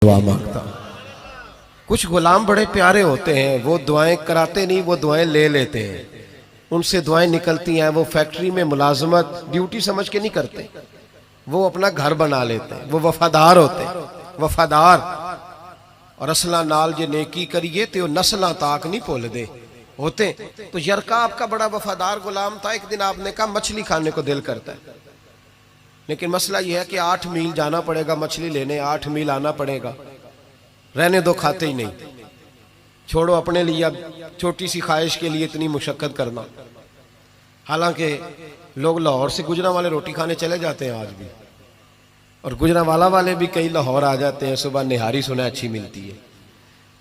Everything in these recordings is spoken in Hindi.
दुआ मांगता हूँ। कुछ गुलाम बड़े प्यारे होते हैं, वो दुआएं कराते नहीं, वो दुआएं ले लेते हैं। उनसे दुआएं निकलती हैं, वो फैक्ट्री में मुलाजमत ड्यूटी समझ के नहीं करते, वो अपना घर बना लेते हैं। वो वफादार होते हैं, वफादार। और असला नाल जे नेकी करिए तो नस्लां ताक नहीं भुल दे होते। तो यरका आपका बड़ा वफादार गुलाम था। एक दिन आपने कहा मछली खाने को दिल करता है, लेकिन मसला यह है कि 8 मील जाना पड़ेगा मछली लेने, 8 मील आना पड़ेगा। रहने दो, खाते ही नहीं, छोड़ो अपने लिए अब छोटी सी ख्वाहिश के लिए इतनी मुशक्कत करना। हालांकि लोग लाहौर से गुजरांवाला रोटी खाने चले जाते हैं आज भी, और गुजरांवाला वाले भी कई लाहौर आ जाते हैं, सुबह निहारी सुना अच्छी मिलती है।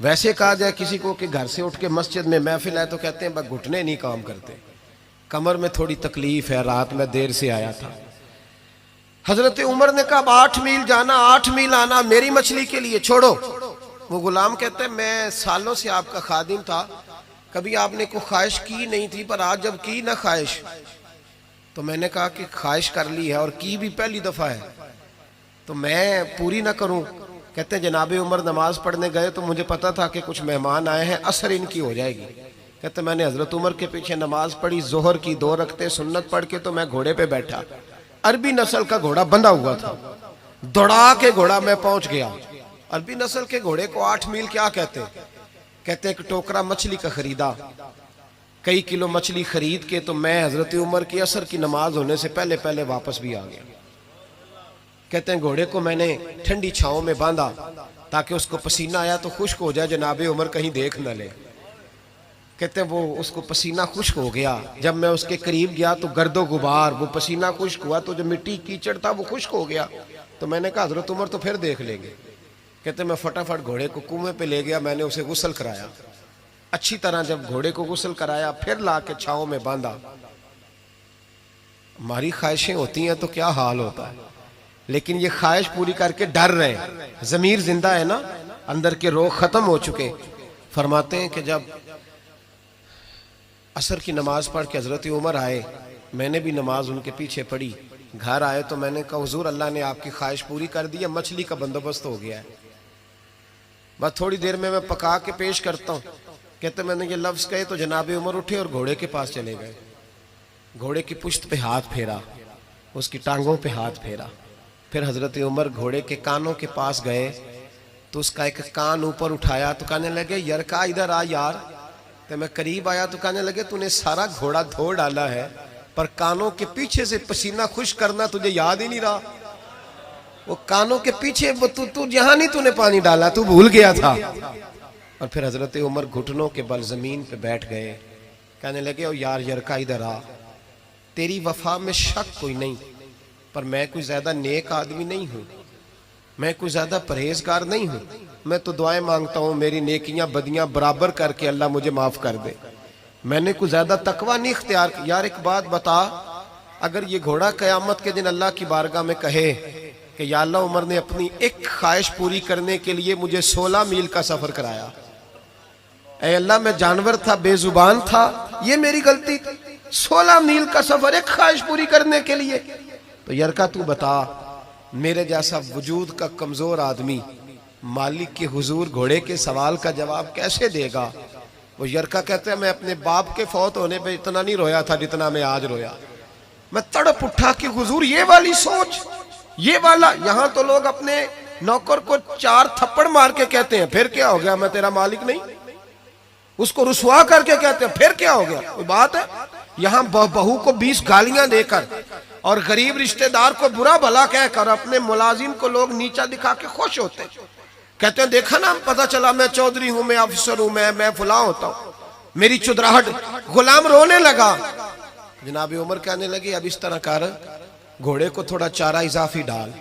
वैसे कहा जाए किसी को कि घर से उठ के मस्जिद में महफिल है तो कहते हैं बस घुटने नहीं काम करते, कमर में थोड़ी तकलीफ है, रात में देर से आया था। हजरत उमर ने कहा 8 मील जाना 8 मील आना मेरी मछली के लिए, छोड़ो। वो गुलाम कहते हैं मैं सालों से आपका खादिम था, कभी आपने कोई ख्वाहिश की नहीं थी, पर आज जब की ना ख्वाहिश तो मैंने कहा कि ख्वाहिश कर ली है और की भी पहली दफा है तो मैं पूरी ना करूं। कहते हैं जनाबे उमर नमाज पढ़ने गए तो मुझे पता था कि कुछ मेहमान आए हैं, असर इनकी हो जाएगी। कहते मैंने हजरत उमर के पीछे नमाज पढ़ी, जोहर की 2 रकते सुन्नत पढ़ के तो मैं घोड़े पे बैठा, अरबी नस्ल का घोड़ा बंधा हुआ था, दौड़ा के घोड़ा मैं पहुंच गया। अरबी नस्ल के घोड़े को 8 मील क्या कहते? कहते एक टोकरा मछली का खरीदा, कई किलो मछली खरीद के तो मैं हजरत उमर की असर की नमाज होने से पहले पहले वापस भी आ गया। कहते हैं घोड़े को मैंने ठंडी छांव में बांधा ताकि उसको पसीना आया तो खुश्क हो जाए, जनाबे उमर कहीं देख न ले। कहते हैं वो उसको पसीना खुश्क हो गया, जब मैं उसके करीब गया तो गर्दो गुबार, वो पसीना खुश्क हुआ तो जो मिट्टी कीचड़ था वो खुश्क हो गया। तो मैंने कहा हजरत उमर तो फिर देख लेंगे। कहते मैं फटाफट घोड़े को कुएं पे ले गया, मैंने उसे गुस्ल कराया अच्छी तरह। जब घोड़े को गुस्ल कराया फिर ला के छांव में बांधा। हमारी ख्वाहिशें होती हैं तो क्या हाल होता है, लेकिन ये ख्वाहिश पूरी करके डर रहे, जमीर जिंदा है ना, अंदर के रोग खत्म हो चुके। फरमाते हैं कि जब असर की नमाज पढ़ के हजरत उमर आए, मैंने भी नमाज उनके पीछे पढ़ी, घर आए तो मैंने कहा हुजूर अल्लाह ने आपकी ख्वाहिश पूरी कर दी है, मछली का बंदोबस्त हो गया है, बस थोड़ी देर में मैं पका के पेश करता हूँ। कहते मैंने ये लफ्ज कहे तो जनाबे उमर उठे और घोड़े के पास चले गए। घोड़े की पुश्त पे हाथ फेरा, उसकी टांगों पे हाथ फेरा, फिर हजरत उमर घोड़े के कानों के पास गए तो उसका एक कान ऊपर उठाया तो कहने लगे यरका इधर आ यार। तो मैं करीब आया तो कहने लगे तूने सारा घोड़ा धो डाला है, पर कानों के पीछे से पसीना खुश करना तुझे याद ही नहीं रहा। वो कानों के पीछे वो तू जहां नहीं तूने पानी डाला, तू भूल गया था। और फिर हजरत उमर घुटनों के बल जमीन पे बैठ गए, कहने लगे ओ यार यरका इधर आ, तेरी वफा में शक कोई नहीं, पर मैं कोई ज्यादा नेक आदमी नहीं हूं, मैं कोई ज्यादा परहेजगार नहीं हूं, मैं तो दुआएं मांगता हूं मेरी नेकियां बदियां बराबर करके अल्लाह मुझे माफ कर दे, मैंने कोई ज्यादा तकवा नहीं इख्तियार किया। यार एक बात बता, अगर ये घोड़ा कयामत के दिन अल्लाह की बारगाह में कहे कि या अल्लाह उमर ने अपनी एक ख्वाहिश पूरी करने के लिए मुझे 16 मील का सफर कराया, ऐ अल्लाह मैं जानवर था, बेजुबान था, ये मेरी गलती थी, 16 मील का सफर एक ख्वाहिश पूरी करने के लिए। तो यरका तू बता, मेरे जैसा वजूद का कमजोर आदमी मालिक के हुजूर घोड़े के सवाल का जवाब कैसे देगा? वो यरका कहते हैं मैं अपने बाप के फौत होने पे इतना नहीं रोया था जितना मैं आज रोया। मैं तड़प उठा कि हुजूर ये वाली सोच, ये वाला। यहां तो लोग अपने नौकर को 4 थप्पड़ मार के कहते हैं फिर क्या हो गया, मैं तेरा मालिक नहीं, उसको रुसवा करके कहते हैं फिर क्या हो गया, कोई बात है? यहाँ बहू को 20 गालियां देकर और गरीब रिश्तेदार को बुरा भला कहकर अपने मुलाजिम को लोग नीचा दिखा के खुश होते हैं, कहते हैं देखा ना पता चला मैं चौधरी हूं, मैं अफसर हूं, मैं फुला होता हूं, मेरी चुदराहट। गुलाम रोने लगा। जनाब उमर कहने लगे अब इस तरह कर, घोड़े को थोड़ा चारा इजाफी डाल,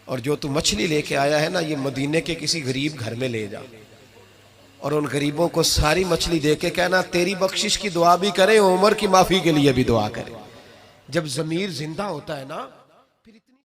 और जो तू मछली लेके आया है ना ये मदीने के किसी गरीब घर में ले जा, और उन गरीबों को सारी मछली दे के कहना तेरी बख्शिश की दुआ भी करें, उमर की माफी के लिए भी दुआ करें। जब जमीर जिंदा होता है ना